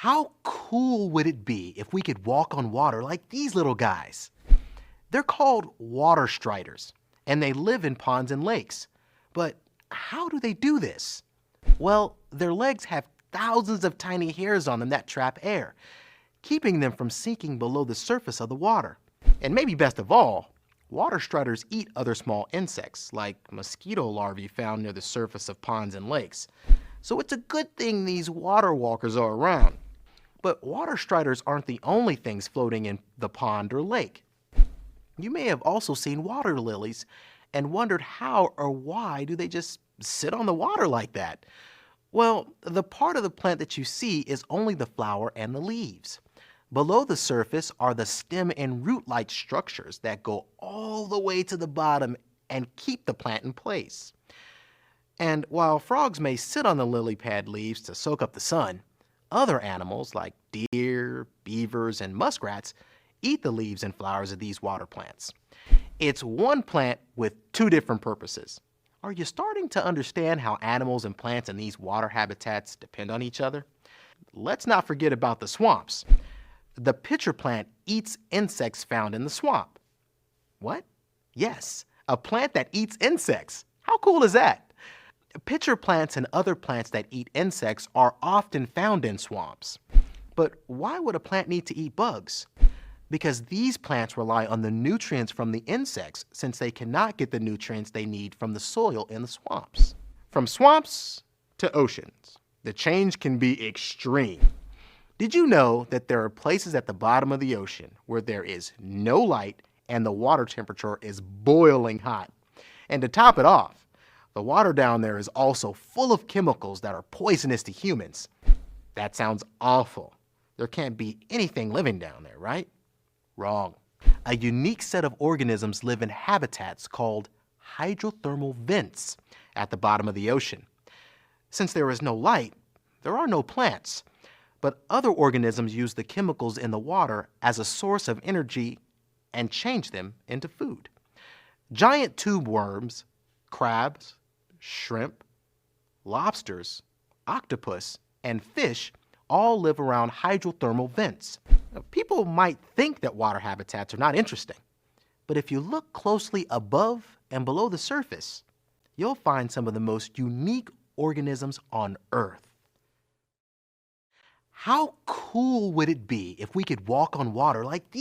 How cool would it be if we could walk on water like these little guys? They're called water striders, and they live in ponds and lakes. But how do they do this? Well, their legs have thousands of tiny hairs on them that trap air, keeping them from sinking below the surface of the water. And maybe best of all, water striders eat other small insects, like mosquito larvae found near the surface of ponds and lakes. So it's a good thing these water walkers are around. But water striders aren't the only things floating in the pond or lake. You may have also seen water lilies and wondered how or why do they just sit on the water like that? Well, the part of the plant that you see is only the flower and the leaves. Below the surface are the stem and root-like structures that go all the way to the bottom and keep the plant in place. And while frogs may sit on the lily pad leaves to soak up the sun, other animals like deer, beavers, and muskrats eat the leaves and flowers of these water plants. It's one plant with two different purposes. Are you starting to understand how animals and plants in these water habitats depend on each other? Let's not forget about the swamps. The pitcher plant eats insects found in the swamp. What? Yes, a plant that eats insects. How cool is that? Pitcher plants and other plants that eat insects are often found in swamps. But why would a plant need to eat bugs? Because these plants rely on the nutrients from the insects since they cannot get the nutrients they need from the soil in the swamps. From swamps to oceans, the change can be extreme. Did you know that there are places at the bottom of the ocean where there is no light and the water temperature is boiling hot? And to top it off, the water down there is also full of chemicals that are poisonous to humans. That sounds awful. There can't be anything living down there, right? Wrong. A unique set of organisms live in habitats called hydrothermal vents at the bottom of the ocean. Since there is no light, there are no plants, but other organisms use the chemicals in the water as a source of energy and change them into food. Giant tube worms, crabs, shrimp, lobsters, octopus, and fish all live around hydrothermal vents. Now, people might think that water habitats are not interesting, but if you look closely above and below the surface, you'll find some of the most unique organisms on Earth. How cool would it be if we could walk on water like these?